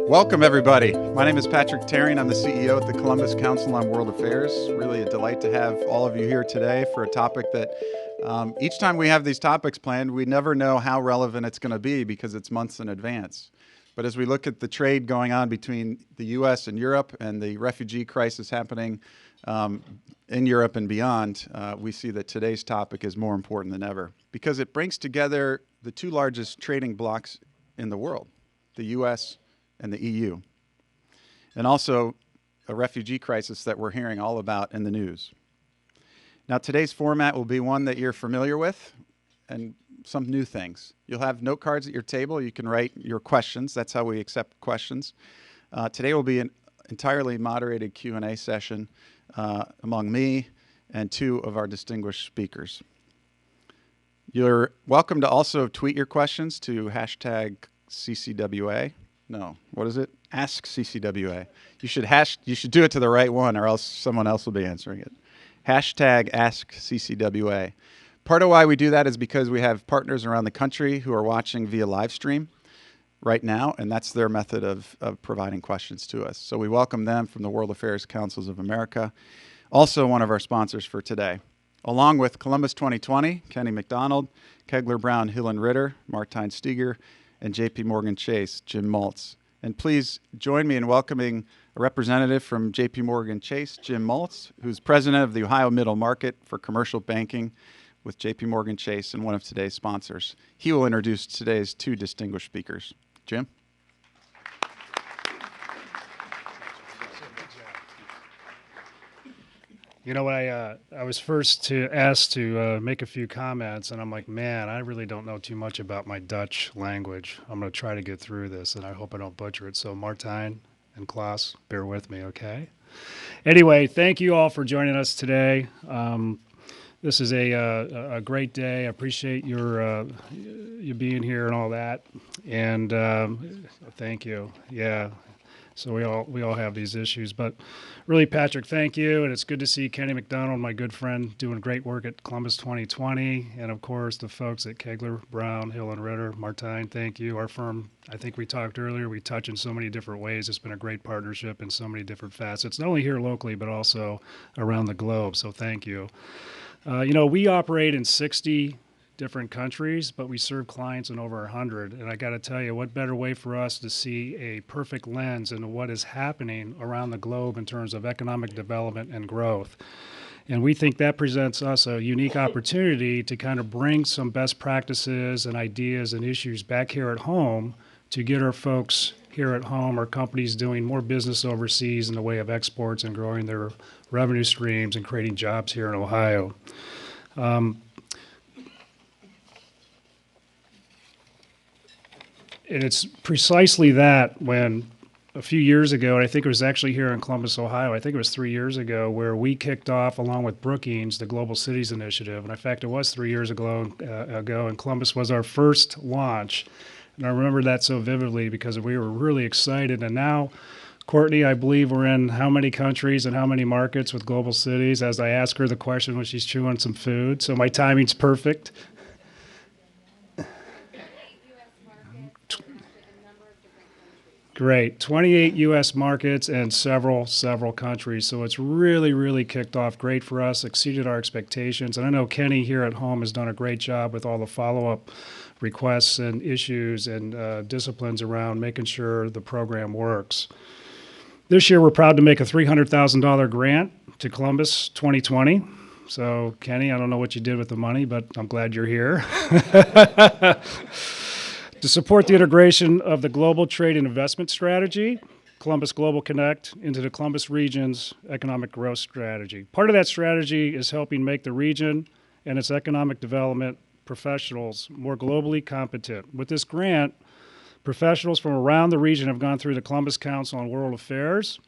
Welcome, everybody. My name is Patrick Terring. I'm the CEO at the Columbus Council on World Affairs. Really a delight to have all of you here today for a topic that each time we have these topics planned, we never know how relevant it's going to be because it's months in advance. But as we look at the trade going on between the U.S. and Europe and the refugee crisis happening in Europe and beyond, we see that today's topic is more important than ever because it brings together the two largest trading blocs in the world, the U.S. and the EU, and also a refugee crisis that we're hearing all about in the news. Now, today's format will be one that you're familiar with and some new things. You'll have note cards at your table. You can write your questions. That's how we accept questions. Today will be an entirely moderated Q&A session among me and two of our distinguished speakers. You're welcome to also tweet your questions to hashtag CCWA. No, what is it? Ask CCWA. You should do it to the right one or else someone else will be answering it. Hashtag Ask CCWA. Part of why we do that is because we have partners around the country who are watching via live stream right now, and that's their method of providing questions to us. So we welcome them from the World Affairs Councils of America, also one of our sponsors for today. Along with Columbus 2020, Kenny McDonald, Kegler Brown, Hill and Ritter, Martijn Steger, and JP Morgan Chase, Jim Maltz. And please join me in welcoming a representative from JP Morgan Chase, Jim Maltz, who's president of the Ohio Middle Market for Commercial Banking with JP Morgan Chase and one of today's sponsors. He will introduce today's two distinguished speakers. Jim? You know, I was first asked to make a few comments, and I'm like, man, I really don't know too much about my Dutch language. I'm going to try to get through this, and I hope I don't butcher it. So Martijn and Klaus, bear with me, okay? Anyway, thank you all for joining us today. This is a great day. I appreciate you being here and all that, and thank you. Yeah. So we all have these issues, but really, Patrick, thank you, and it's good to see Kenny McDonald, my good friend, doing great work at Columbus 2020, and of course the folks at Kegler, Brown, Hill and Ritter. Martijn, thank you. Our firm, I think we talked earlier, we touch in so many different ways. It's been a great partnership in so many different facets, not only here locally but also around the globe. So thank you. We operate in 60 different countries, but we serve clients in over 100. And I got to tell you, what better way for us to see a perfect lens into what is happening around the globe in terms of economic development and growth. And we think that presents us a unique opportunity to kind of bring some best practices and ideas and issues back here at home to get our folks here at home, our companies doing more business overseas in the way of exports and growing their revenue streams and creating jobs here in Ohio. And it's precisely that when a few years ago, and I think it was actually here in Columbus, Ohio, I think it was 3 years ago, where we kicked off, along with Brookings, the Global Cities Initiative. And in fact, it was 3 years ago, and Columbus was our first launch. And I remember that so vividly because we were really excited. And now, Courtney, I believe we're in how many countries and how many markets with Global Cities, as I ask her the question when she's chewing some food. So my timing's perfect. Great. 28 U.S. markets and several countries. So it's really, really kicked off great for us, exceeded our expectations. And I know Kenny here at home has done a great job with all the follow-up requests and issues and disciplines around making sure the program works. This year, we're proud to make a $300,000 grant to Columbus 2020. So, Kenny, I don't know what you did with the money, but I'm glad you're here. To support the integration of the global trade and investment strategy, Columbus Global Connect, into the Columbus region's economic growth strategy. Part of that strategy is helping make the region and its economic development professionals more globally competent. With this grant, professionals from around the region have gone through the Columbus Council on World Affairs,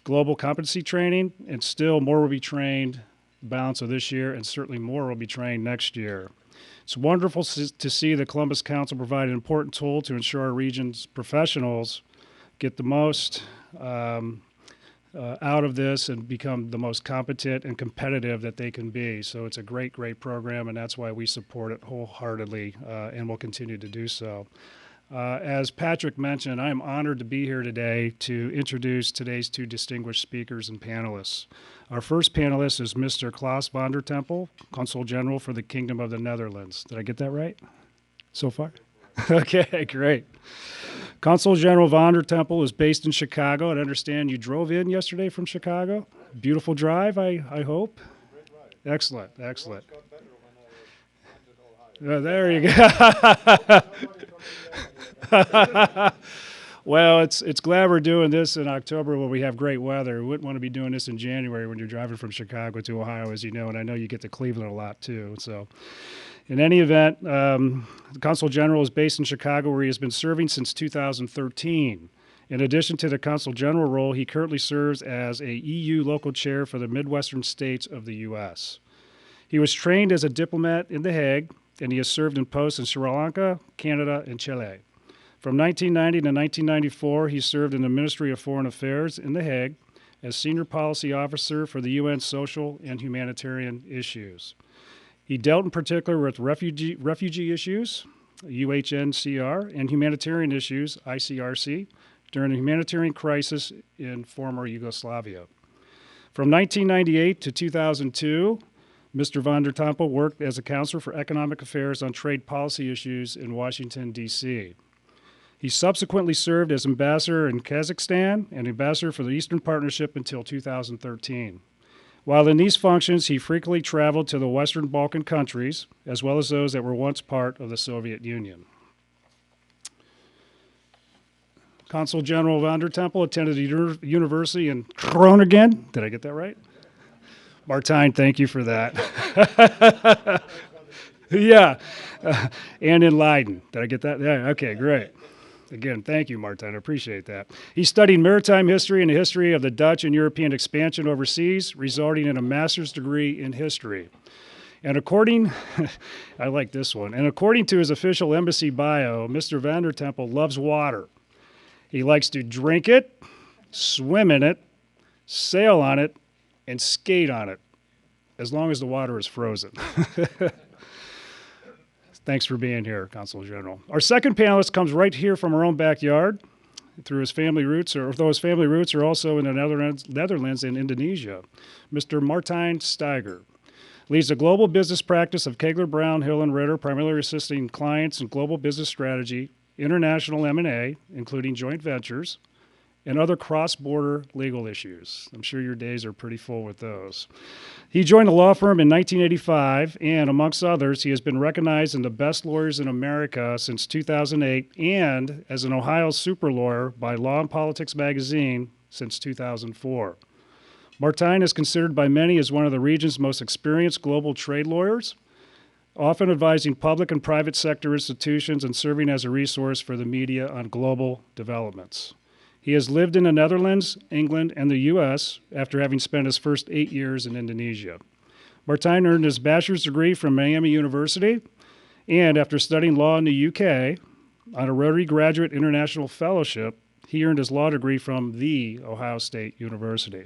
global competency training, and still more will be trained the balance of this year, and certainly more will be trained next year. It's wonderful to see the Columbus Council provide an important tool to ensure our region's professionals get the most out of this and become the most competent and competitive that they can be. So it's a great, great program, and that's why we support it wholeheartedly and will continue to do so. As Patrick mentioned, I am honored to be here today to introduce today's two distinguished speakers and panelists. Our first panelist is Mr. Klaus van der Tempel, Consul General for the Kingdom of the Netherlands. Did I get that right so far? Okay, great. Consul General van der Tempel is based in Chicago. I understand you drove in yesterday from Chicago. Beautiful drive, I hope. Excellent, excellent. There you go. Well, it's glad we're doing this in October when we have great weather. We wouldn't want to be doing this in January when you're driving from Chicago to Ohio, as you know, and I know you get to Cleveland a lot too. So, in any event, the Consul General is based in Chicago, where he has been serving since 2013. In addition to the Consul General role, he currently serves as a EU local chair for the Midwestern states of the U.S. He was trained as a diplomat in The Hague, and he has served in posts in Sri Lanka, Canada, and Chile. From 1990 to 1994, he served in the Ministry of Foreign Affairs in The Hague as Senior Policy Officer for the UN Social and Humanitarian Issues. He dealt in particular with refugee issues, UNHCR, and humanitarian issues, ICRC, during the humanitarian crisis in former Yugoslavia. From 1998 to 2002, Mr. van der Tempel worked as a counselor for economic affairs on trade policy issues in Washington, D.C. He subsequently served as ambassador in Kazakhstan and ambassador for the Eastern Partnership until 2013. While in these functions, he frequently traveled to the Western Balkan countries, as well as those that were once part of the Soviet Union. Consul General van der Tempel attended the university in Groningen. Did I get that right? Martijn, thank you for that. Yeah, and in Leiden. Did I get that? Yeah, okay, great. Again, thank you, Martijn. I appreciate that. He studied maritime history and the history of the Dutch and European expansion overseas, resulting in a master's degree in history. And according, I like this one, and according to his official embassy bio, Mr. van der Tempel loves water. He likes to drink it, swim in it, sail on it, and skate on it, as long as the water is frozen. Thanks for being here, Consul General. Our second panelist comes right here from our own backyard through his family roots, or though his family roots are also in the Netherlands and Indonesia. Mr. Martijn Steiger leads the global business practice of Kegler, Brown, Hill, and Ritter, primarily assisting clients in global business strategy, international M&A, including joint ventures, and other cross-border legal issues. I'm sure your days are pretty full with those. He joined a law firm in 1985, and amongst others, he has been recognized as the best lawyers in America since 2008, and as an Ohio super lawyer by Law and Politics magazine since 2004. Martijn is considered by many as one of the region's most experienced global trade lawyers, often advising public and private sector institutions and serving as a resource for the media on global developments. He has lived in the Netherlands, England, and the U.S. after having spent his first 8 years in Indonesia. Martijn earned his bachelor's degree from Miami University, and after studying law in the U.K. on a Rotary Graduate International Fellowship, he earned his law degree from the Ohio State University.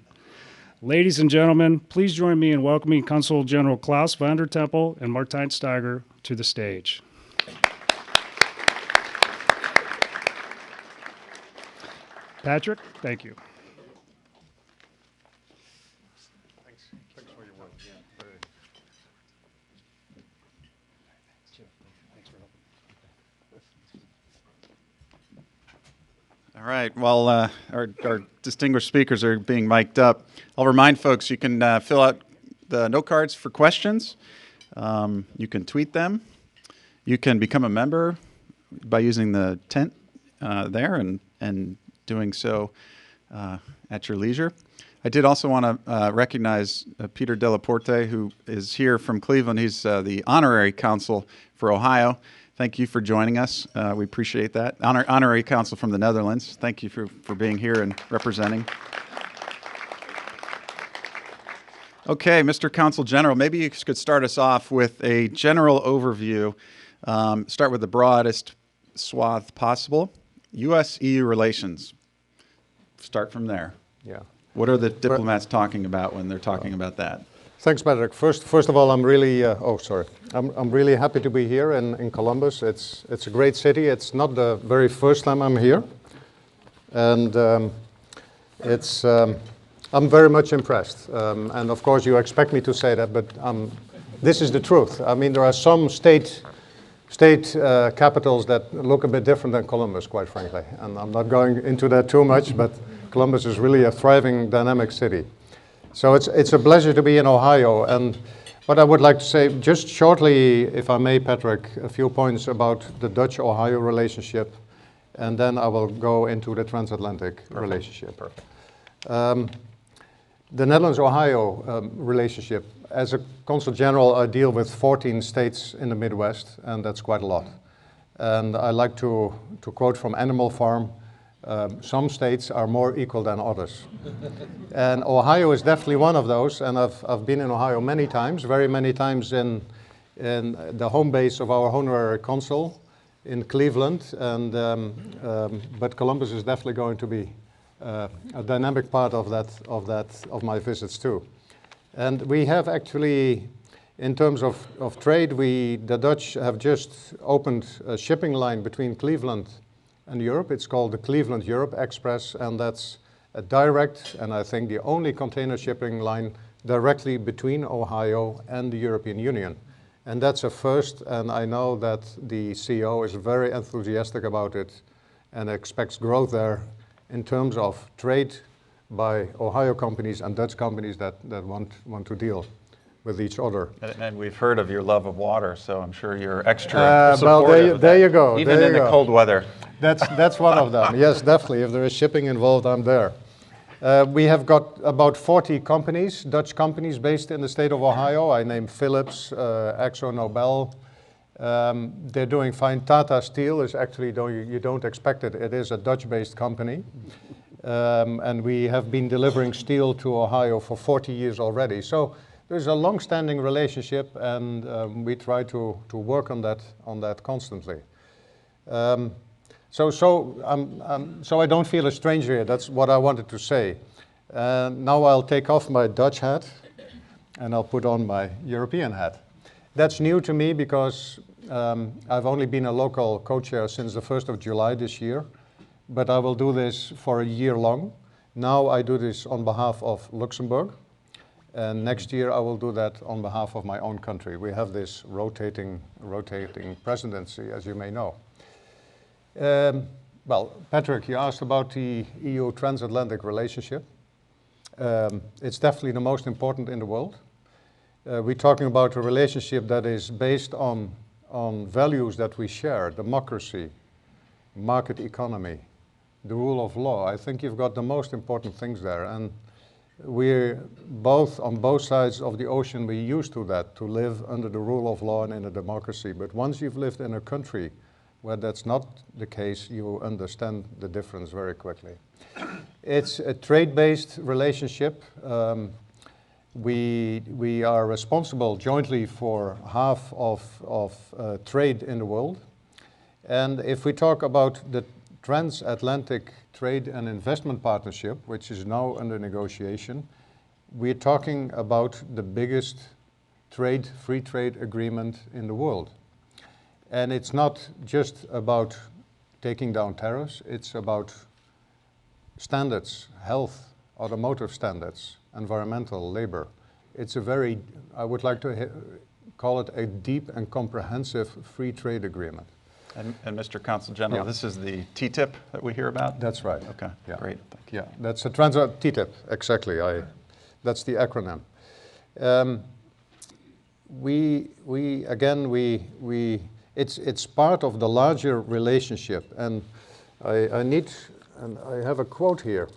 Ladies and gentlemen, please join me in welcoming Consul General Klaus van der Tempel and Martijn Steiger to the stage. Patrick, thank you. Thanks for your work. Yeah, all right. While our distinguished speakers are being mic'd up, I'll remind folks you can fill out the note cards for questions. You can tweet them. You can become a member by using the tent there and doing so at your leisure. I did also want to recognize Peter Delaporte, who is here from Cleveland. He's the honorary consul for Ohio. Thank you for joining us. We appreciate that. Honorary consul from the Netherlands. Thank you for being here and representing. Okay, Mr. Consul General, maybe you could start us off with a general overview. Start with the broadest swath possible. U.S.-EU relations. Start from there. Yeah. What are the diplomats talking about when they're talking about that? Thanks, Patrick. First of all, I'm really I'm really happy to be here in Columbus. It's a great city. It's not the very first time I'm here, and I'm very much impressed. And of course, you expect me to say that, but this is the truth. I mean, there are some state capitals that look a bit different than Columbus, quite frankly. And I'm not going into that too much, but Columbus is really a thriving, dynamic city. So it's a pleasure to be in Ohio. And what I would like to say, just shortly, if I may, Patrick, a few points about the Dutch-Ohio relationship, and then I will go into the transatlantic relationship. Perfect. The Netherlands-Ohio relationship. As a Consul General, I deal with 14 states in the Midwest, and that's quite a lot. And I like to quote from Animal Farm, some states are more equal than others. And Ohio is definitely one of those, and I've been in Ohio many times, very many times in the home base of our honorary consul in Cleveland, and but Columbus is definitely going to be a dynamic part of my visits too. And we have actually, in terms of trade, the Dutch have just opened a shipping line between Cleveland and Europe. It's called the Cleveland-Europe Express, and that's a direct, and I think the only container shipping line directly between Ohio and the European Union. And that's a first, and I know that the CEO is very enthusiastic about it and expects growth there in terms of trade by Ohio companies and Dutch companies that want to deal with each other. And we've heard of your love of water, so I'm sure you're extra supportive. Well, there you go. Even in the cold weather. That's one of them. Yes, definitely. If there is shipping involved, I'm there. We have got about 40 companies, Dutch companies based in the state of Ohio. I named Philips, AkzoNobel. They're doing fine. Tata Steel is actually, though you don't expect it, it is a Dutch-based company. And we have been delivering steel to Ohio for 40 years already. So there's a long-standing relationship, and we try to work on that constantly. So I don't feel a stranger here. That's what I wanted to say. Now I'll take off my Dutch hat, and I'll put on my European hat. That's new to me because I've only been a local co-chair since the 1st of July this year, but I will do this for a year long. Now I do this on behalf of Luxembourg, and next year I will do that on behalf of my own country. We have this rotating presidency, as you may know. Well, Patrick, you asked about the EU Transatlantic Relationship. It's definitely the most important in the world. We're talking about a relationship that is based on values that we share: democracy, market economy, the rule of law. I think you've got the most important things there. And we're both, on both sides of the ocean, we're used to that, to live under the rule of law and in a democracy. But once you've lived in a country where that's not the case, you understand the difference very quickly. It's a trade-based relationship. We are responsible jointly for half of trade in the world. And if we talk about the Transatlantic Trade and Investment Partnership, which is now under negotiation, we're talking about the biggest free trade agreement in the world. And it's not just about taking down tariffs, it's about standards, health, automotive standards, environmental, labor. It's a very, I would like to call it a deep and comprehensive free trade agreement. And Mr. Consul General, This is the TTIP that we hear about? That's right. Okay, yeah. Great. Thank you. Yeah, that's a TTIP, exactly. That's the acronym. It's part of the larger relationship, and I have a quote here,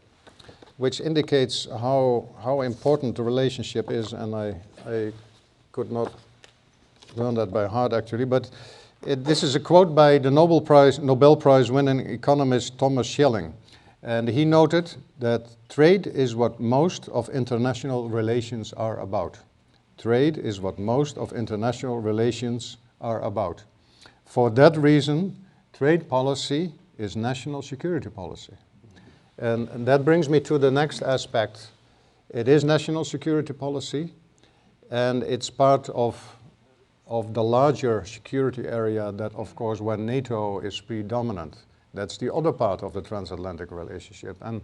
which indicates how important the relationship is, and I could not learn that by heart actually, but this is a quote by the Nobel Prize winning economist Thomas Schelling, And he noted that trade is what most of international relations are about. Trade is what most of international relations are about. For that reason, trade policy is national security policy. And that brings me to the next aspect. It is national security policy, and it's part of the larger security area that, of course, where NATO is predominant. That's the other part of the transatlantic relationship. And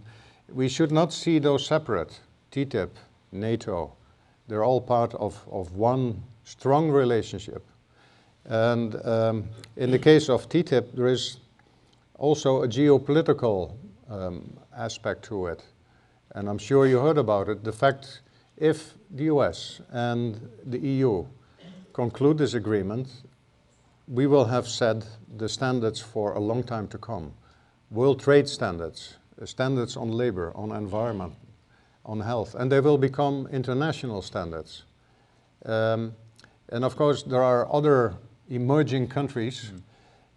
we should not see those separate. TTIP, NATO, they're all part of one strong relationship. And in the case of TTIP, there is also a geopolitical aspect to it. And I'm sure you heard about it. The fact if the US and the EU conclude this agreement, we will have set the standards for a long time to come. World trade standards, standards on labor, on environment, on health, and they will become international standards. And of course, there are other emerging countries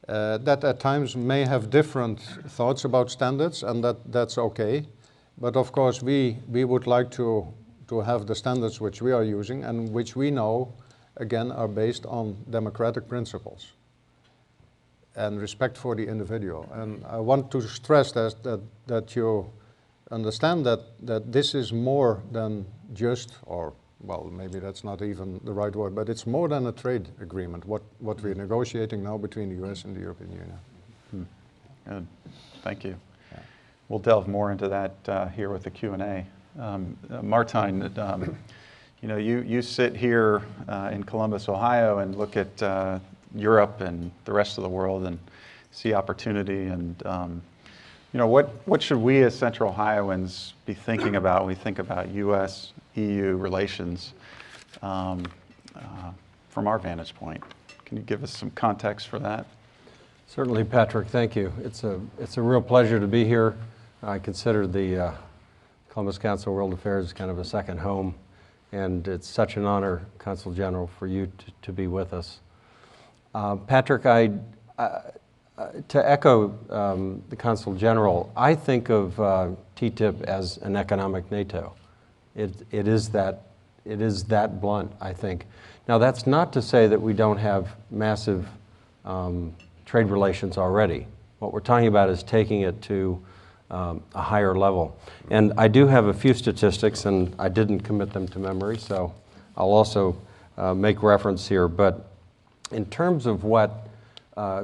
that at times may have different thoughts about standards, and that's okay. But of course, we would like to have the standards which we are using and which we know, again, are based on democratic principles and respect for the individual. And I want to stress that you understand that this is more than just, or well, maybe that's not even the right word, but it's more than a trade agreement, what we're negotiating now between the US and the European Union. Good, thank you. Yeah. We'll delve more into that here with the Q&A. Martijn, you know, you sit here in Columbus, Ohio, and look at Europe and the rest of the world and see opportunity. And you know, what should we as Central Ohioans be thinking about when we think about U.S.-EU relations from our vantage point? Can you give us some context for that? Certainly, Patrick. Thank you. It's a real pleasure to be here. I consider the Columbus Council on World Affairs kind of a second home, and it's such an honor, Consul General, for you to be with us. Patrick, to echo the Consul General, I think of TTIP as an economic NATO. It is that blunt, I think. Now, that's not to say that we don't have massive trade relations already. What we're talking about is taking it to a higher level. And I do have a few statistics, and I didn't commit them to memory, so I'll also make reference here. But in terms of what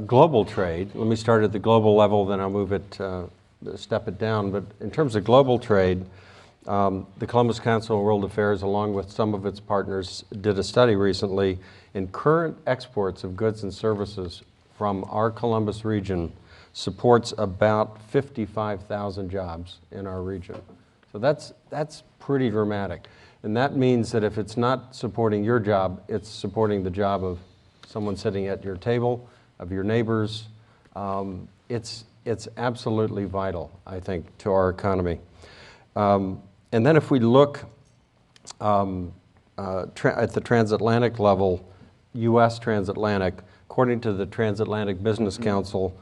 global trade, let me start at the global level, then I'll move it, step it down. But in terms of global trade, the Columbus Council on World Affairs, along with some of its partners, did a study recently in current exports of goods and services from our Columbus region supports about 55,000 jobs in our region. So that's pretty dramatic. And that means that if it's not supporting your job, it's supporting the job of someone sitting at your table, of your neighbors. It's absolutely vital, I think, to our economy. And then if we look at the transatlantic level, U.S. transatlantic, according to the Transatlantic Business Council,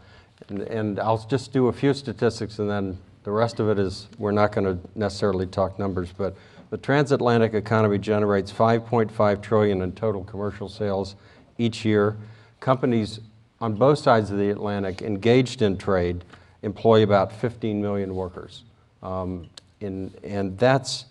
and I'll just do a few statistics and then the rest of it is, we're not going to necessarily talk numbers, but the transatlantic economy generates $5.5 trillion in total commercial sales each year. Companies on both sides of the Atlantic engaged in trade employ about 15 million workers. And that's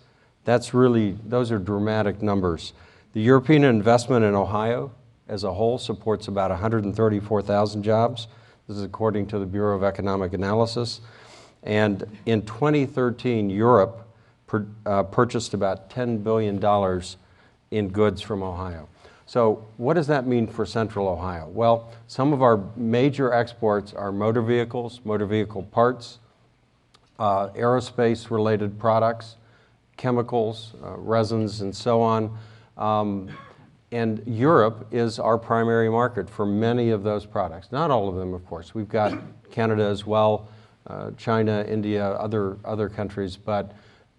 really, those are dramatic numbers. The European investment in Ohio as a whole supports about 134,000 jobs. This is according to the Bureau of Economic Analysis. And in 2013, Europe purchased about $10 billion in goods from Ohio. So what does that mean for Central Ohio? Well, some of our major exports are motor vehicles, motor vehicle parts, aerospace-related products, chemicals, resins, and so on. And Europe is our primary market for many of those products. Not all of them, of course. We've got Canada as well, China, India, other countries. But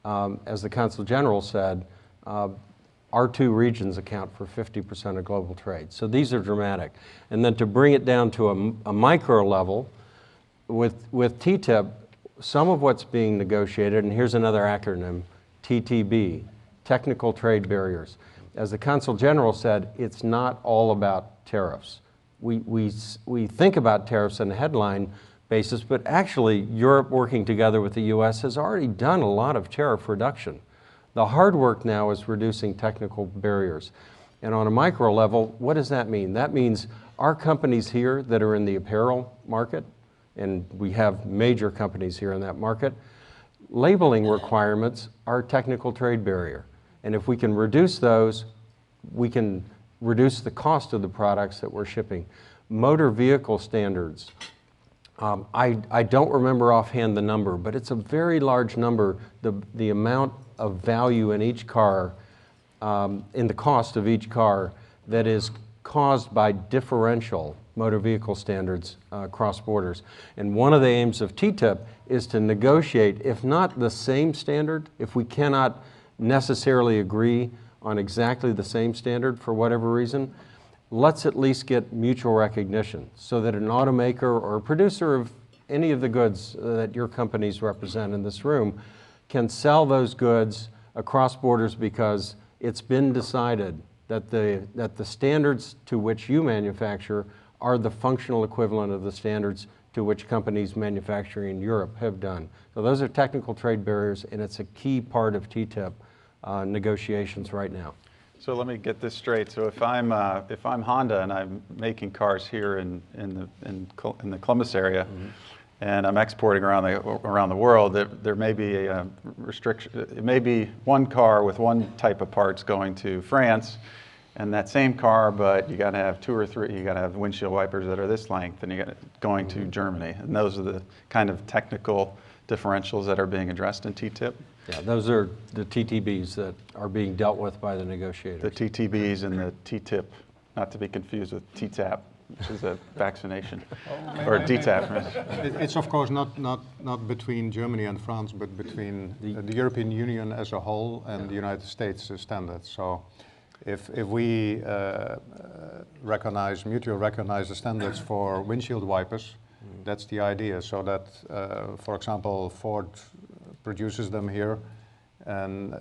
as the Consul General said, our two regions account for 50% of global trade. So these are dramatic. And then to bring it down to a micro level, with TTIP, some of what's being negotiated, and here's another acronym, TTB, Technical Trade Barriers. As the Consul General said, it's not all about tariffs. We think about tariffs in a headline basis, but actually Europe working together with the US has already done a lot of tariff reduction. The hard work now is reducing technical barriers. And on a micro level, what does that mean? That means our companies here that are in the apparel market, and we have major companies here in that market, labeling requirements are a technical trade barrier. And if we can reduce those, we can reduce the cost of the products that we're shipping. Motor vehicle standards. I don't remember offhand the number, but it's a very large number, the amount of value in each car, in the cost of each car that is caused by differential motor vehicle standards across borders. And one of the aims of TTIP is to negotiate, if not the same standard, if we cannot necessarily agree on exactly the same standard for whatever reason, let's at least get mutual recognition so that an automaker or a producer of any of the goods that your companies represent in this room can sell those goods across borders because it's been decided that the standards to which you manufacture are the functional equivalent of the standards to which companies manufacturing in Europe have done. So those are technical trade barriers, and it's a key part of TTIP negotiations right now. So let me get this straight. So if I'm Honda and I'm making cars here in the Columbus area, and I'm exporting around the world, there may be a restriction. It may be one car with one type of parts going to France, and that same car, but you got to have two or three. You got to have windshield wipers that are this length, and you got going to Germany. And those are the kind of technical differentials that are being addressed in TTIP. Yeah, those are the TTBs that are being dealt with by the negotiators. The TTBs and the TTIP, not to be confused with TTAP, which is a vaccination, or DTAP. It's of course not between Germany and France, but between the European Union as a whole and the United States standards. So if we mutually recognize the standards for windshield wipers, that's the idea. So that, for example, Ford produces them here, and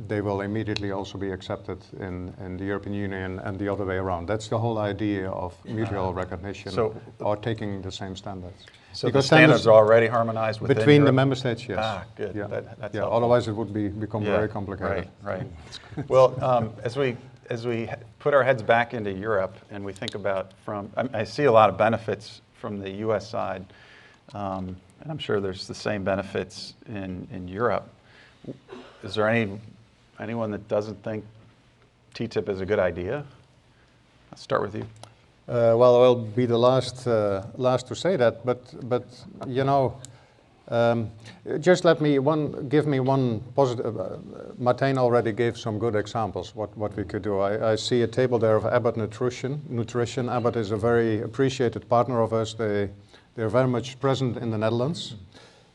they will immediately also be accepted in the European Union and the other way around. That's the whole idea of mutual recognition, or taking the same standards. So because the standards are already harmonized within between Europe? The member states, yes. Ah, good. Yeah. That's yeah. helpful. Otherwise, it would become very complicated. Right. Well, as we put our heads back into Europe and we think about I see a lot of benefits from the U.S. side. And I'm sure there's the same benefits in Europe. Is there anyone that doesn't think TTIP is a good idea? I'll start with you. Well, I'll be the last to say that, but you know, just give me one positive. Martijn already gave some good examples what we could do. I see a table there of Abbott Nutrition. Abbott is a very appreciated partner of us. They're very much present in the Netherlands.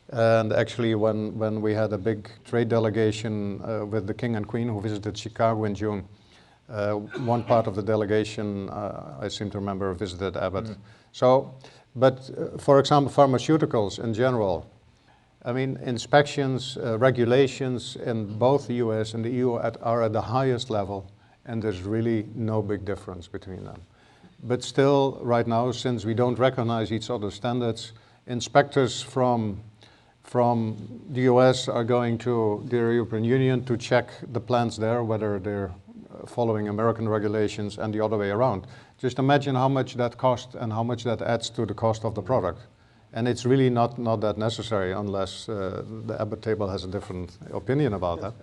And actually, when we had a big trade delegation with the King and Queen who visited Chicago in June, one part of the delegation, I seem to remember, visited Abbott. So, but for example, pharmaceuticals in general, I mean, inspections, regulations in both the US and the EU are at the highest level, and there's really no big difference between them. But still, right now, since we don't recognize each other's standards, inspectors from the US are going to the European Union to check the plants there, whether they're following American regulations and the other way around. Just imagine how much that costs and how much that adds to the cost of the product. And it's really not that necessary unless the Abbott table has a different opinion about that.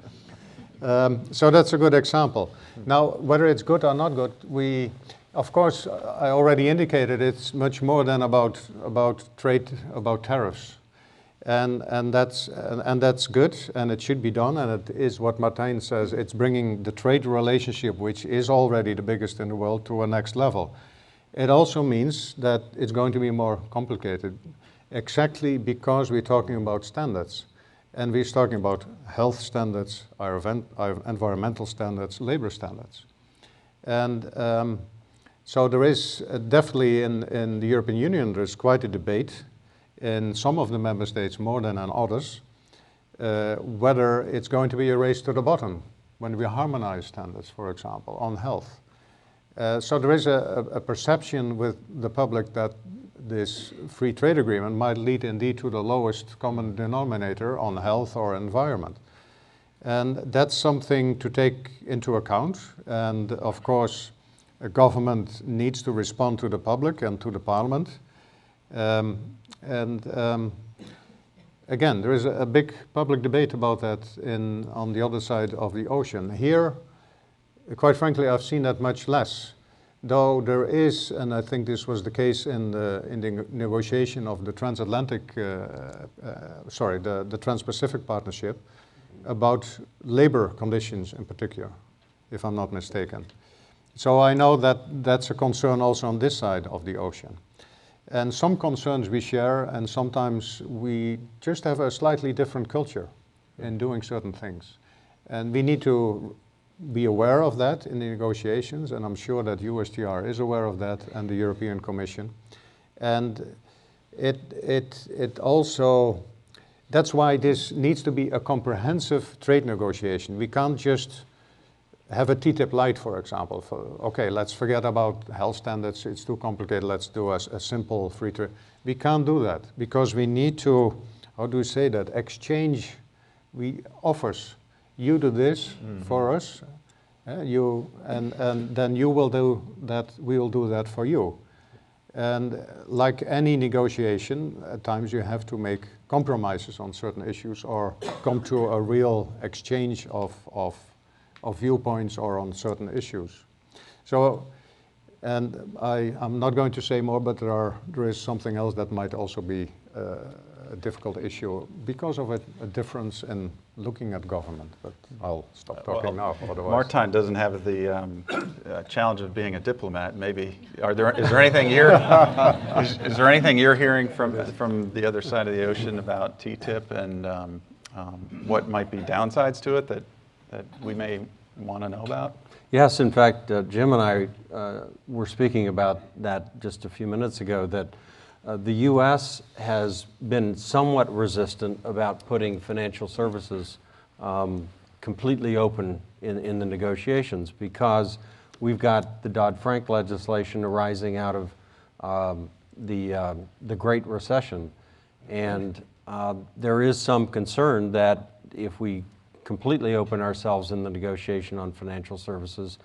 So that's a good example. Now, whether it's good or not good, of course, I already indicated it's much more than about trade, about tariffs. And that's good, and it should be done, and it is what Martijn says. It's bringing the trade relationship, which is already the biggest in the world, to a next level. It also means that it's going to be more complicated, exactly because we're talking about standards. And we're talking about health standards, our environmental standards, labor standards. And so there is definitely in the European Union, there's quite a debate in some of the member states more than in others, whether it's going to be a race to the bottom when we harmonize standards, for example, on health. So there is a perception with the public that this free trade agreement might lead indeed to the lowest common denominator on health or environment. And that's something to take into account. And of course, a government needs to respond to the public and to the parliament. Again, there is a big public debate about that on the other side of the ocean. Here, quite frankly, I've seen that much less. Though there is, and I think this was the case in the negotiation of the transatlantic, the Trans-Pacific Partnership, about labor conditions in particular, if I'm not mistaken. So I know that that's a concern also on this side of the ocean. And some concerns we share, and sometimes we just have a slightly different culture in doing certain things. And we need to be aware of that in the negotiations, and I'm sure that USTR is aware of that, and the European Commission. And it also, that's why this needs to be a comprehensive trade negotiation. We can't just have a TTIP light, for example. Okay, let's forget about health standards, it's too complicated, let's do a simple free trade. We can't do that, because we need to, how do you say that, exchange offers. You do this for us, and then you will do that, we will do that for you. And like any negotiation, at times you have to make compromises on certain issues or come to a real exchange of viewpoints or on certain issues. So, and I'm not going to say more, but there is something else that might also be a difficult issue because of a difference in looking at government. But I'll stop talking now. Otherwise, Martijn doesn't have the challenge of being a diplomat. Maybe is there anything is there anything you're hearing from the other side of the ocean about TTIP and what might be downsides to it that we may want to know about? Yes, in fact, Jim and I were speaking about that just a few minutes ago, that the U.S. has been somewhat resistant about putting financial services completely open in the negotiations, because we've got the Dodd-Frank legislation arising out of the Great Recession. And there is some concern that if we completely open ourselves in the negotiation on financial services,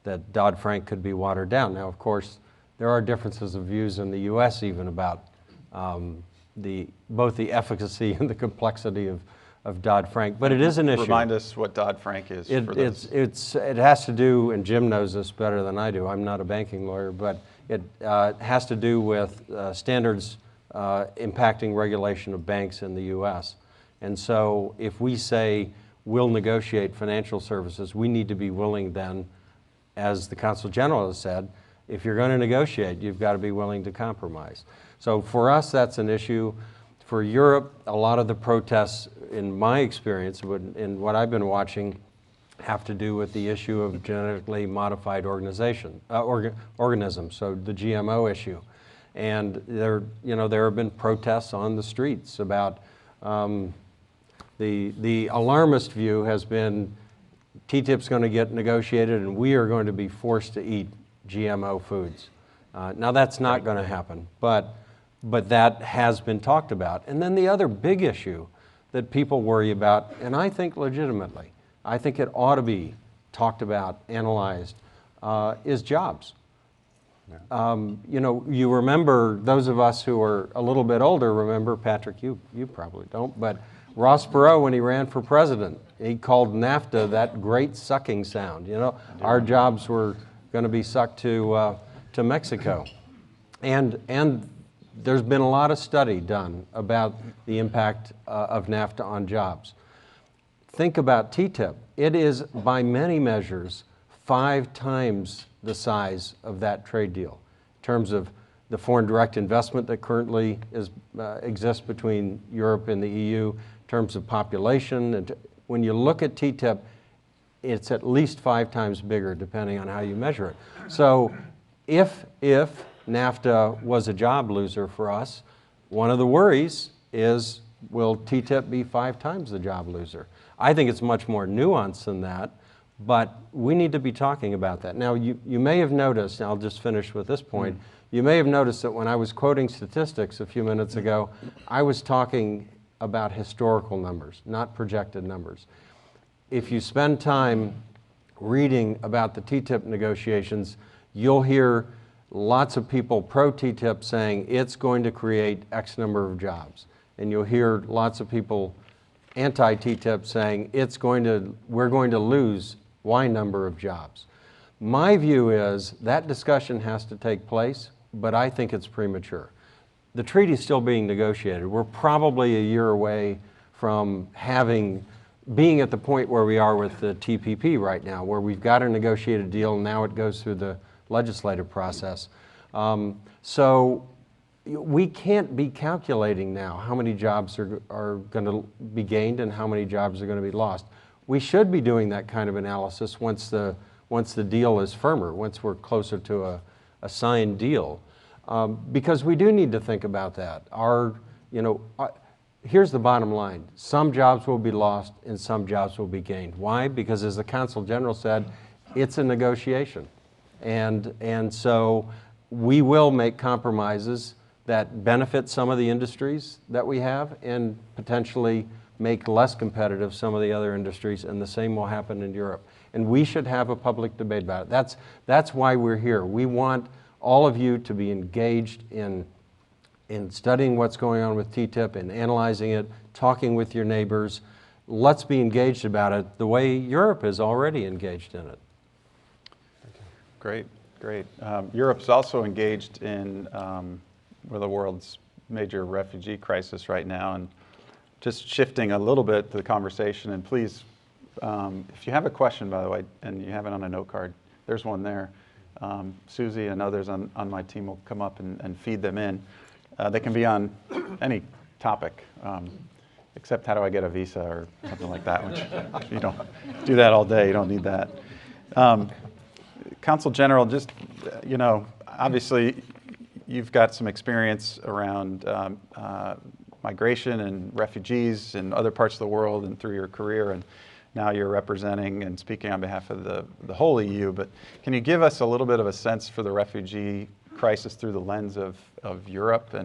that Dodd-Frank could be watered down. Now, of course, there are differences of views in the U.S. even about both the efficacy and the complexity of Dodd-Frank, but it is an issue. Remind us what Dodd-Frank is for those. It has to do, and Jim knows this better than I do, I'm not a banking lawyer, but it has to do with standards impacting regulation of banks in the U.S. And so if we say we'll negotiate financial services, we need to be willing then, as the Consul General has said, if you're going to negotiate, you've got to be willing to compromise. So for us, that's an issue. For Europe, a lot of the protests, in my experience, in what I've been watching, have to do with the issue of genetically modified organisms, so the GMO issue. And there have been protests on the streets about the alarmist view has been TTIP's going to get negotiated and we are going to be forced to eat GMO foods. Now that's not going to happen, but that has been talked about. And then the other big issue that people worry about, and I think legitimately, I think it ought to be talked about, analyzed, is jobs. Yeah. You remember, those of us who are a little bit older remember, Patrick, you probably don't, but Ross Perot, when he ran for president, he called NAFTA that great sucking sound. Our jobs were going to be sucked to Mexico. And there's been a lot of study done about the impact of NAFTA on jobs. Think about TTIP. It is, by many measures, 5 times the size of that trade deal in terms of the foreign direct investment that currently exists between Europe and the EU, in terms of population. And when you look at TTIP, it's at least 5 times bigger, depending on how you measure it. So if NAFTA was a job loser for us, One of the worries is, will TTIP be 5 times the job loser? I think it's much more nuanced than that, but we need to be talking about that. Now, you may have noticed, and I'll just finish with this point, you may have noticed that when I was quoting statistics a few minutes ago, I was talking about historical numbers, not projected numbers. If you spend time reading about the TTIP negotiations, you'll hear lots of people pro-TTIP saying it's going to create X number of jobs. And you'll hear lots of people anti-TTIP saying we're going to lose Y number of jobs. My view is that discussion has to take place, but I think it's premature. The treaty is still being negotiated. We're probably a year away from being at the point where we are with the TPP right now, where we've got a negotiated deal and now it goes through the legislative process. So we can't be calculating now how many jobs are going to be gained and how many jobs are going to be lost. We should be doing that kind of analysis once the deal is firmer, once we're closer to a signed deal, because we do need to think about that. Here's the bottom line. Some jobs will be lost and some jobs will be gained. Why? Because as the Consul General said, it's a negotiation. And so we will make compromises that benefit some of the industries that we have and potentially make less competitive some of the other industries, and the same will happen in Europe. And we should have a public debate about it. That's why we're here. We want all of you to be engaged in studying what's going on with TTIP and analyzing it, talking with your neighbors. Let's be engaged about it the way Europe is already engaged in it. Great, great. Europe's also engaged in the world's major refugee crisis right now, and just shifting a little bit the conversation, and please, if you have a question, by the way, and you have it on a note card, there's one there. Susie and others on my team will come up and feed them in. They can be on any topic, except how do I get a visa or something like that, which you don't do that all day, you don't need that. Consul General, just, obviously you've got some experience around migration and refugees in other parts of the world and through your career, and now you're representing and speaking on behalf of the whole EU, but can you give us a little bit of a sense for the refugee crisis through the lens of Europe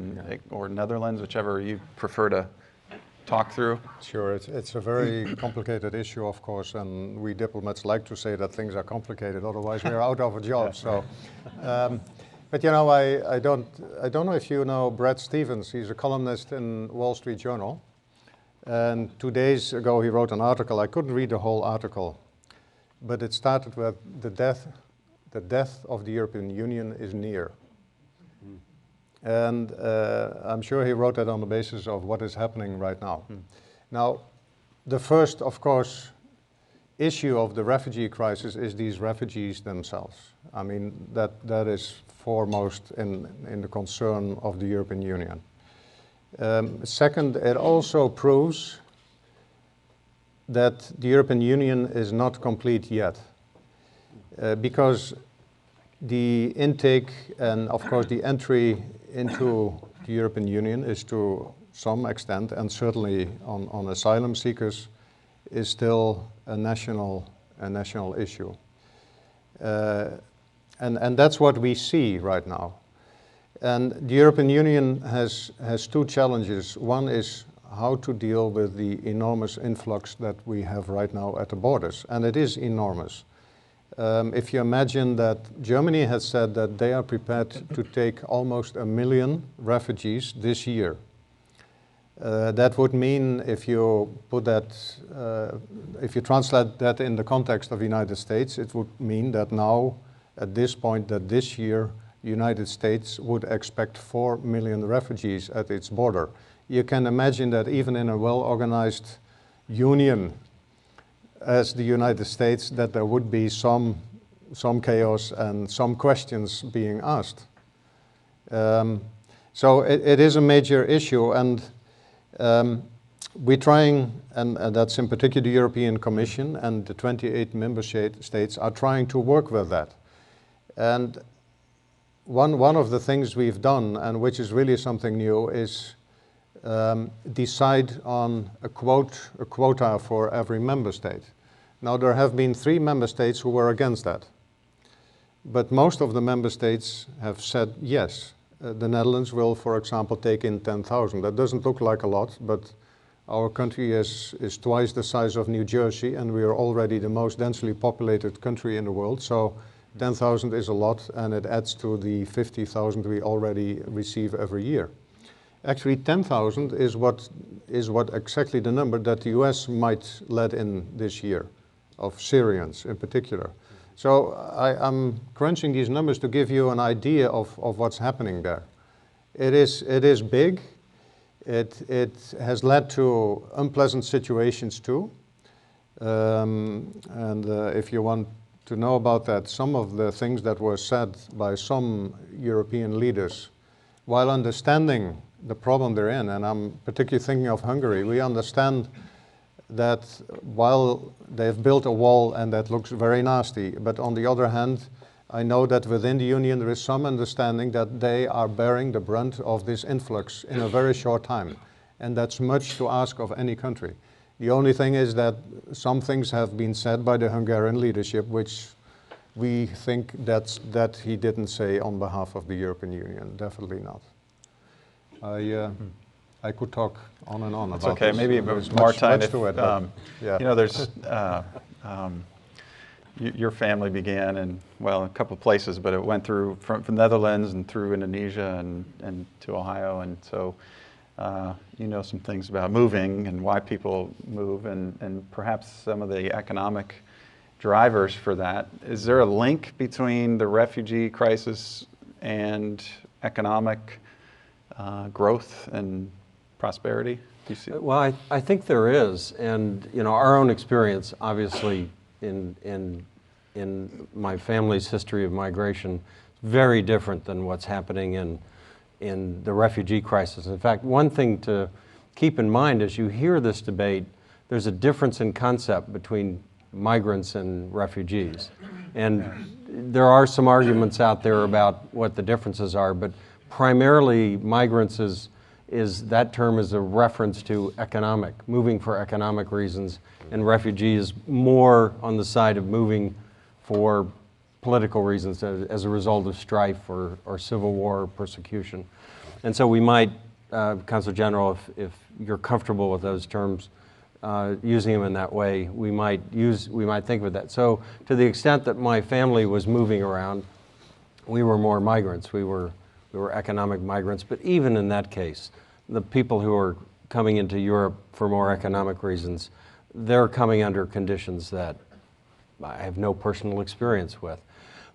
or Netherlands, whichever you prefer to talk through? Sure, it's a very complicated issue, of course, and we diplomats like to say that things are complicated, otherwise we're out of a job. So, but I don't know if you know Brad Stevens. He's a columnist in Wall Street Journal, and 2 days ago he wrote an article. I couldn't read the whole article, but it started with the death of the European Union is near. And I'm sure he wrote that on the basis of what is happening right now. Now, the first, of course, issue of the refugee crisis is these refugees themselves. I mean, that is foremost in the concern of the European Union. Second, it also proves that the European Union is not complete yet, because the intake and, of course, the entry into the European Union is to some extent, and certainly on asylum seekers, is still a national issue. And that's what we see right now. And the European Union has 2 challenges. One is how to deal with the enormous influx that we have right now at the borders, and it is enormous. If you imagine that Germany has said that they are prepared to take almost 1 million refugees this year. That would mean, if you translate that in the context of the United States, it would mean that now, at this point, that this year, the United States would expect 4 million refugees at its border. You can imagine that even in a well-organized union as the United States, that there would be some chaos and some questions being asked. So it is a major issue, and we're trying, and that's in particular the European Commission and the 28 member states are trying to work with that. And one of the things we've done, and which is really something new, is decide on a quota for every member state. Now, there have been 3 member states who were against that. But most of the member states have said yes. The Netherlands will, for example, take in 10,000. That doesn't look like a lot, but our country is twice the size of New Jersey, and we are already the most densely populated country in the world. So 10,000 is a lot, and it adds to the 50,000 we already receive every year. Actually, 10,000 is what exactly the number that the US might let in this year, of Syrians in particular. So I'm crunching these numbers to give you an idea of what's happening there. It is big. It has led to unpleasant situations too. If you want to know about that, some of the things that were said by some European leaders, while understanding the problem they're in, and I'm particularly thinking of Hungary, we understand that while they've built a wall and that looks very nasty, but on the other hand, I know that within the Union there is some understanding that they are bearing the brunt of this influx in a very short time. And that's much to ask of any country. The only thing is that some things have been said by the Hungarian leadership, which we think that he didn't say on behalf of the European Union, definitely not. I could talk on and on about okay. this. Maybe There's Martijn, much to it, yeah. you know, there's your family began in, well, a couple of places, but it went through from the Netherlands and through Indonesia and to Ohio, and so you know some things about moving and why people move, and perhaps some of the economic drivers for that. Is there a link between the refugee crisis and economic growth and prosperity? Do you see that? Well, I think there is, and you know, our own experience, obviously, in my family's history of migration, very different than what's happening in the refugee crisis. In fact, one thing to keep in mind as you hear this debate, there's a difference in concept between migrants and refugees, and there are some arguments out there about what the differences are, but primarily migrants is that term is a reference to economic, moving for economic reasons, and refugee is more on the side of moving for political reasons as a result of strife or civil war or persecution. And so we might, Consul General, if you're comfortable with those terms, using them in that way, we might think of that. So to the extent that my family was moving around, we were more migrants. We were economic migrants, but even in that case, the people who are coming into Europe for more economic reasons, they're coming under conditions that I have no personal experience with.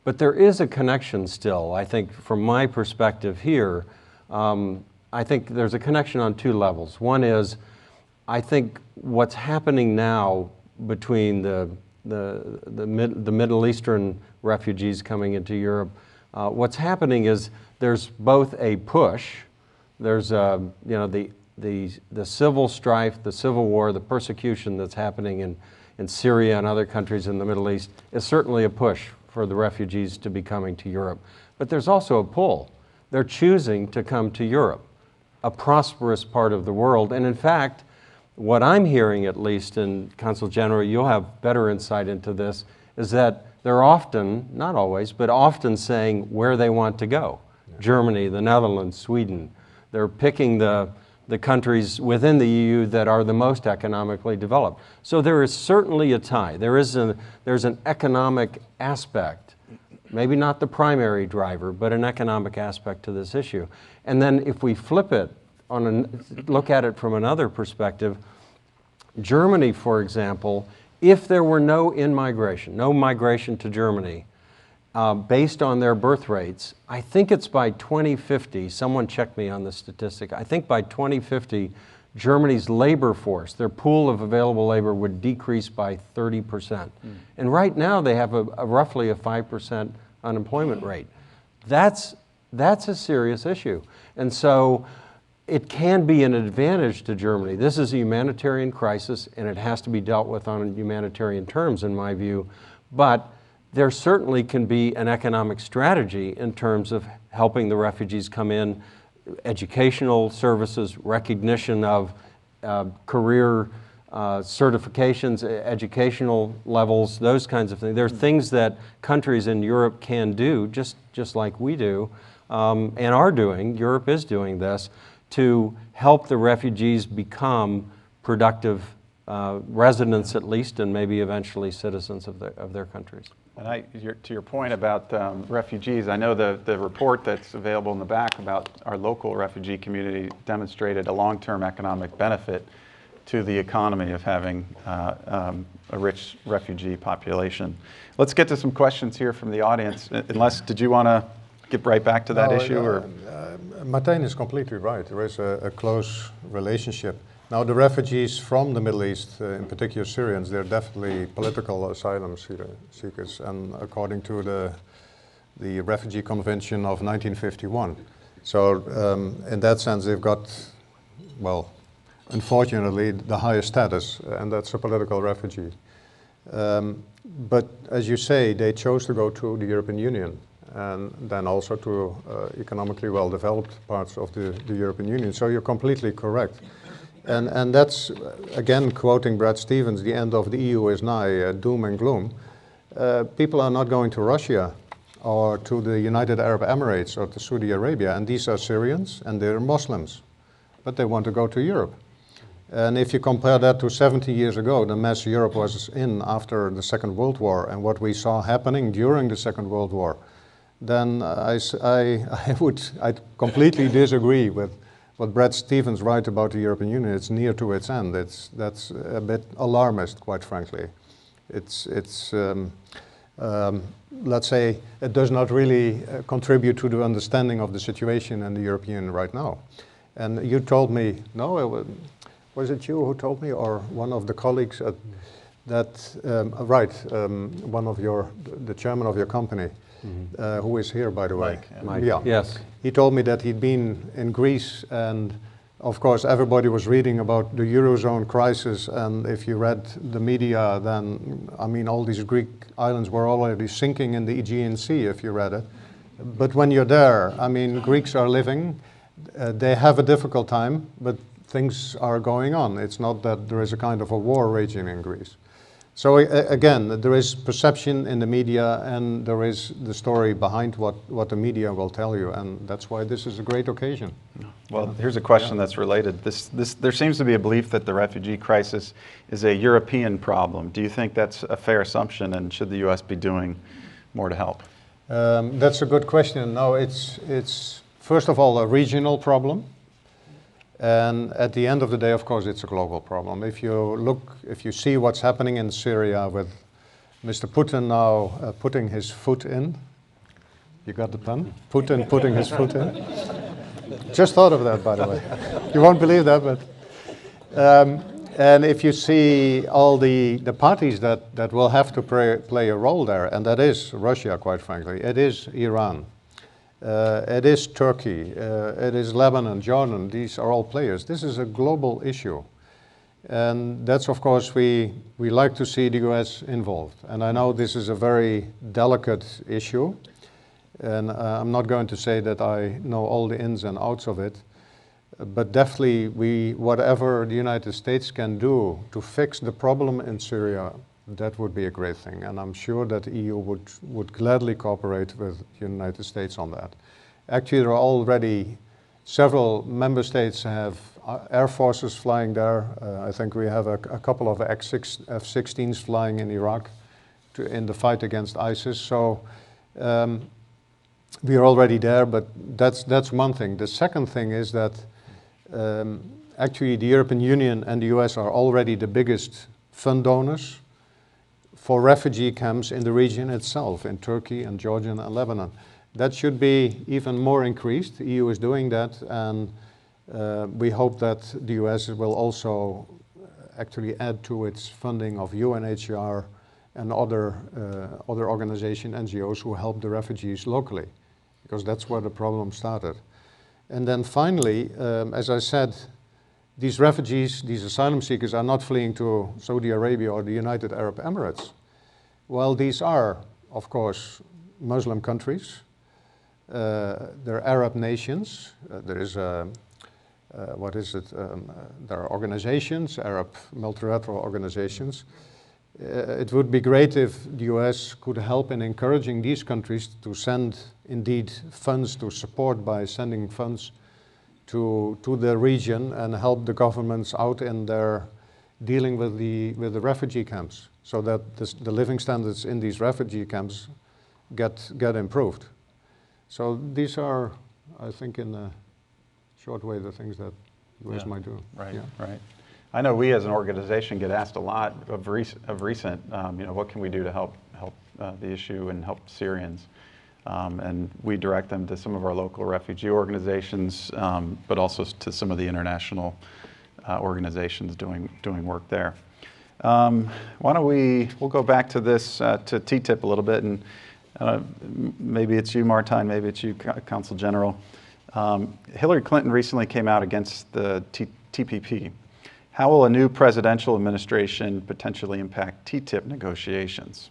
But there is a connection still, I think, from my perspective here. I think there's a connection on 2 levels. One is, I think what's happening now between the Middle Eastern refugees coming into Europe, what's happening is there's both a push, there's you know, the civil strife, the civil war, the persecution that's happening in Syria and other countries in the Middle East is certainly a push for the refugees to be coming to Europe. But there's also a pull. They're choosing to come to Europe, a prosperous part of the world. And in fact, what I'm hearing, at least in Consul General, you'll have better insight into this, is that they're often, not always, but often saying where they want to go. Yeah. Germany, the Netherlands, Sweden. They're picking the countries within the EU that are the most economically developed. So there is certainly a tie. There's an economic aspect, maybe not the primary driver, but an economic aspect to this issue. And then if we flip it, look at it from another perspective, Germany, for example, if there were no in-migration, no migration to Germany, based on their birth rates, I think it's by 2050, someone check me on the statistic, I think by 2050, Germany's labor force, their pool of available labor would decrease by 30%. And right now they have roughly a 5% unemployment rate. That's a serious issue. And so it can be an advantage to Germany. This is a humanitarian crisis and it has to be dealt with on humanitarian terms in my view. But there certainly can be an economic strategy in terms of helping the refugees come in, educational services, recognition of career certifications, educational levels, those kinds of things. There are things that countries in Europe can do, just like we do, and are doing, Europe is doing this, to help the refugees become productive residents at least, and maybe eventually citizens of their countries. And to your point about refugees, I know the report that's available in the back about our local refugee community demonstrated a long-term economic benefit to the economy of having a rich refugee population. Let's get to some questions here from the audience. Unless, did you want to get right back to that issue? Or? Martijn is completely right. There is a close relationship. Now, the refugees from the Middle East, in particular Syrians, they're definitely political asylum seekers, and according to the Refugee Convention of 1951. So, in that sense, they've got, well, unfortunately, the highest status, and that's a political refugee. But as you say, they chose to go to the European Union, and then also to economically well-developed parts of the European Union. So you're completely correct. And that's, again, quoting Brad Stevens, the end of the EU is nigh, doom and gloom. People are not going to Russia or to the United Arab Emirates or to Saudi Arabia, and these are Syrians and they're Muslims, but they want to go to Europe. And if you compare that to 70 years ago, the mess Europe was in after the Second World War and what we saw happening during the Second World War, then I completely disagree with what Brad Stevens writes about the European Union. It's near to its end. That's a bit alarmist, quite frankly. Let's say, it does not really contribute to the understanding of the situation in the European Union right now. And you told me, no, was it you who told me, or one of the colleagues one of the chairman of your company, who is here, by the way. Mike. Yeah. Yes. He told me that he'd been in Greece, and of course everybody was reading about the Eurozone crisis, and if you read the media, then, I mean, all these Greek islands were already sinking in the Aegean Sea, if you read it. But when you're there, I mean, Greeks are living, they have a difficult time, but things are going on. It's not that there is a kind of a war raging in Greece. So again, there is perception in the media, and there is the story behind what the media will tell you, and that's why this is a great occasion. Well, here's a question that's related. There seems to be a belief that the refugee crisis is a European problem. Do you think that's a fair assumption, and should the U.S. be doing more to help? That's a good question. No, it's first of all a regional problem. And at the end of the day, of course, it's a global problem. If you see what's happening in Syria with Mr. Putin now putting his foot in, you got the pun? Putin putting his foot in. Just thought of that, by the way. You won't believe that, but. And if you see all the parties that will have to play a role there, and that is Russia, quite frankly, it is Iran. It is Turkey, it is Lebanon, Jordan, these are all players. This is a global issue. And that's, of course, we like to see the US involved. And I know this is a very delicate issue. And I'm not going to say that I know all the ins and outs of it. But definitely, whatever the United States can do to fix the problem in Syria, that would be a great thing, and I'm sure that the EU would gladly cooperate with the United States on that. Actually, there are already several member states have air forces flying there. I think we have a couple of F-16s flying in Iraq in the fight against ISIS. So we are already there, but that's one thing. The second thing is that actually the European Union and the US are already the biggest fund donors for refugee camps in the region itself, in Turkey and Jordan and Lebanon. That should be even more increased. The EU is doing that, and we hope that the US will also actually add to its funding of UNHCR and other organizations, NGOs, who help the refugees locally, because that's where the problem started. And then finally, as I said, these refugees, these asylum seekers are not fleeing to Saudi Arabia or the United Arab Emirates. Well, these are of course, Muslim countries. There are Arab nations. There is there are organizations, Arab multilateral organizations. It would be great if the US could help in encouraging these countries to send, indeed, funds to support by sending funds to the region and help the governments out in their dealing with the refugee camps, so that the living standards in these refugee camps get improved. So these are, I think, in a short way, the things that US might do. Right, right. I know we as an organization get asked a lot of recent, what can we do to help the issue and help Syrians? And we direct them to some of our local refugee organizations, but also to some of the international organizations doing work there. Why don't we'll go back to this, to TTIP a little bit, and maybe it's you, Martijn, maybe it's you, Consul General. Hillary Clinton recently came out against the TPP. How will a new presidential administration potentially impact TTIP negotiations?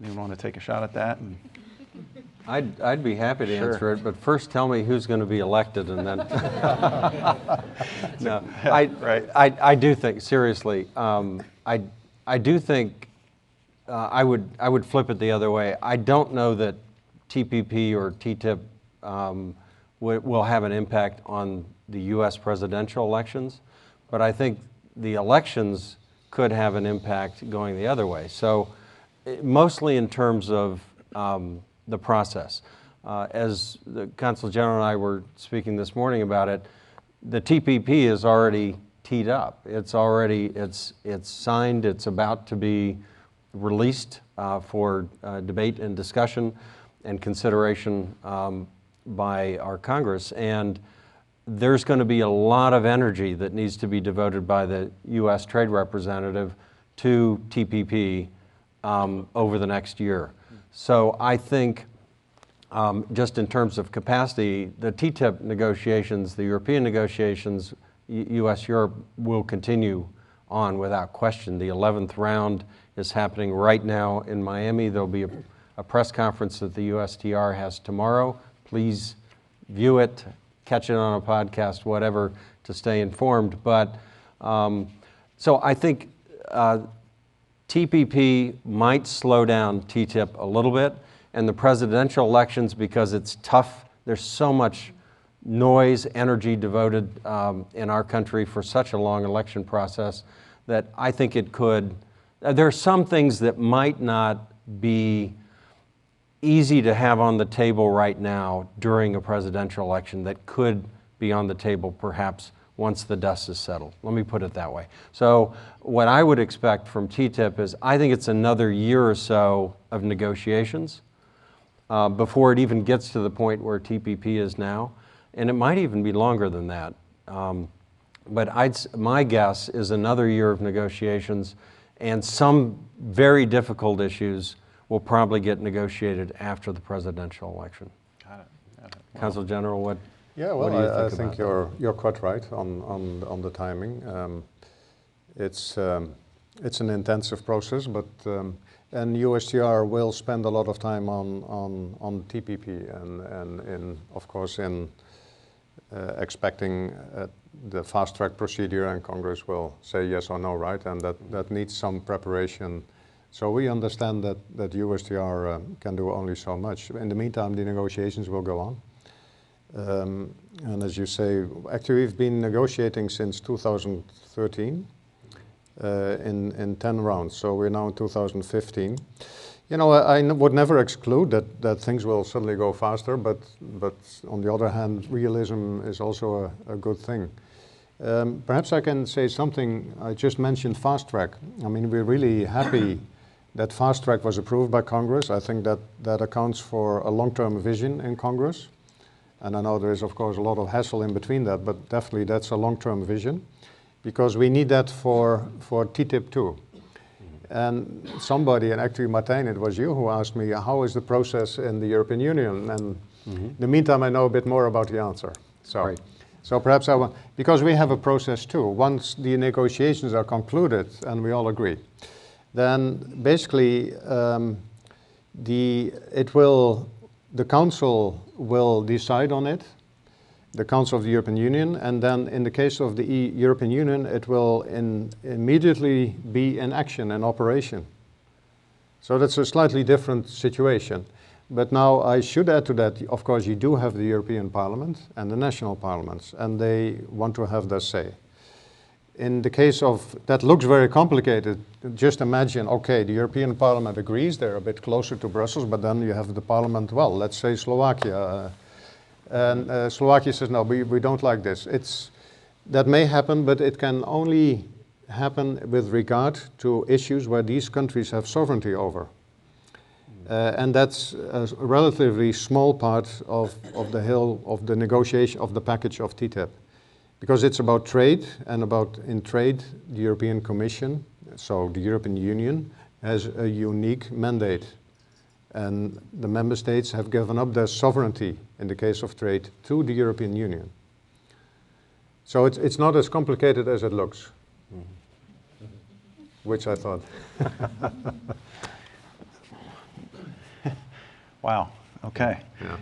Anyone want to take a shot at that? I'd be happy to answer it, but first tell me who's going to be elected, and then. No, I do think, seriously, I do think I would flip it the other way. I don't know that TPP or TTIP will have an impact on the U.S. presidential elections, but I think the elections could have an impact going the other way. So mostly in terms of the process. As the Consul General and I were speaking this morning about it, the TPP is already teed up. It's signed, it's about to be released for debate and discussion and consideration by our Congress. And there's going to be a lot of energy that needs to be devoted by the U.S. Trade Representative to TPP over the next year. So I think just in terms of capacity, the TTIP negotiations, the European negotiations, U.S.-Europe will continue on without question. The 11th round is happening right now in Miami. There'll be a press conference that the USTR has tomorrow. Please view it, catch it on a podcast, whatever, to stay informed. But so I think TPP might slow down TTIP a little bit, and the presidential elections, because it's tough, there's so much noise, energy devoted in our country for such a long election process that I think it could, there are some things that might not be easy to have on the table right now during a presidential election that could be on the table perhaps once the dust is settled. Let me put it that way. So what I would expect from TTIP is I think it's another year or so of negotiations before it even gets to the point where TPP is now. And it might even be longer than that. But my guess is another year of negotiations, and some very difficult issues will probably get negotiated after the presidential election. Got it. Well, Consul General, what? Yeah, well, what do you think I think you're quite right on the timing. It's an intensive process, but and USTR will spend a lot of time on TPP and of course in expecting the fast track procedure, and Congress will say yes or no, right? And that needs some preparation. So we understand that USTR can do only so much. In the meantime, the negotiations will go on. And as you say, actually we've been negotiating since 2013 in 10 rounds. So we're now in 2015. You know, I would never exclude that things will suddenly go faster, but on the other hand, realism is also a good thing. Perhaps I can say something. I just mentioned fast track. I mean, we're really happy that fast track was approved by Congress. I think that accounts for a long-term vision in Congress. And I know there is, of course, a lot of hassle in between that, but definitely that's a long-term vision, because we need that for TTIP too. And somebody, and actually Martijn, it was you who asked me, how is the process in the European Union? And in the meantime, I know a bit more about the answer. So, right. So perhaps because we have a process too. Once the negotiations are concluded and we all agree, then basically the Council will decide on it, the Council of the European Union, and then in the case of the European Union, it will immediately be in action and operation. So that's a slightly different situation. But now I should add to that, of course, you do have the European Parliament and the national parliaments, and they want to have their say. In the case of, that looks very complicated. Just imagine, okay, the European Parliament agrees, they're a bit closer to Brussels, but then you have the Parliament, well, let's say Slovakia. And Slovakia says, no, we don't like this. That may happen, but it can only happen with regard to issues where these countries have sovereignty over. And that's a relatively small part of the negotiation of the package of TTIP. Because it's about trade, and in trade, the European Commission, so the European Union, has a unique mandate. And the member states have given up their sovereignty, in the case of trade, to the European Union. So it's not as complicated as it looks, which I thought. Wow, okay. Yeah.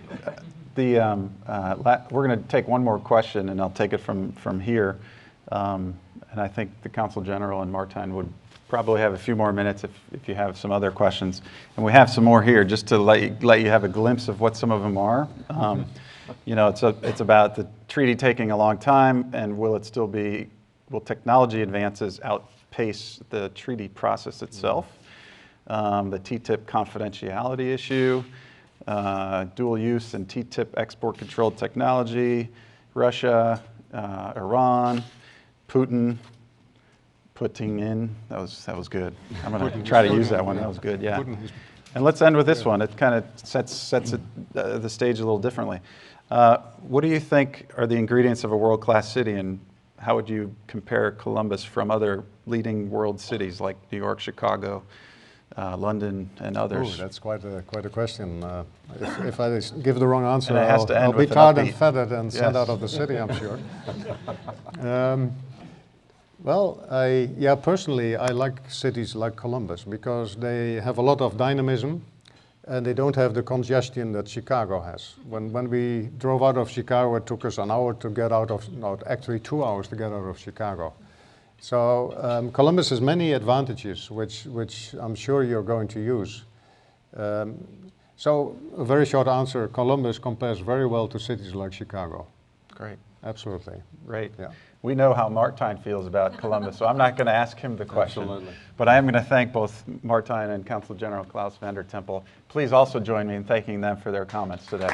We're going to take one more question, and I'll take it from here. And I think the Consul General and Martijn would probably have a few more minutes if you have some other questions. And we have some more here just to let you have a glimpse of what some of them are. You know, it's about the treaty taking a long time, and will technology advances outpace the treaty process itself? The TTIP confidentiality issue, dual use and TTIP export controlled technology, Russia, Iran, Putin, putting in, that was good. I'm going to try to use that one, that was good, yeah. And let's end with this one. It kind of sets the stage a little differently. What do you think are the ingredients of a world-class city, and how would you compare Columbus from other leading world cities like New York, Chicago, London, and others? Ooh, that's quite a question. If I give the wrong answer, I'll be tarred and feathered and sent out of the city, I'm sure. Well, personally, I like cities like Columbus because they have a lot of dynamism, and they don't have the congestion that Chicago has. When we drove out of Chicago, it took us an hour to get out of, no, actually 2 hours to get out of Chicago. So Columbus has many advantages, which I'm sure you're going to use. So a very short answer, Columbus compares very well to cities like Chicago. Great. Absolutely. Great. Yeah. We know how Martijn feels about Columbus, so I'm not going to ask him the question. Absolutely. But I am going to thank both Martijn and Consul General Klaus van der Tempel. Please also join me in thanking them for their comments today.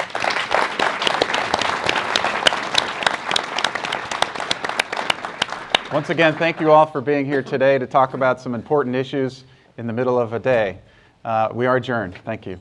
Once again, thank you all for being here today to talk about some important issues in the middle of a day. We are adjourned. Thank you.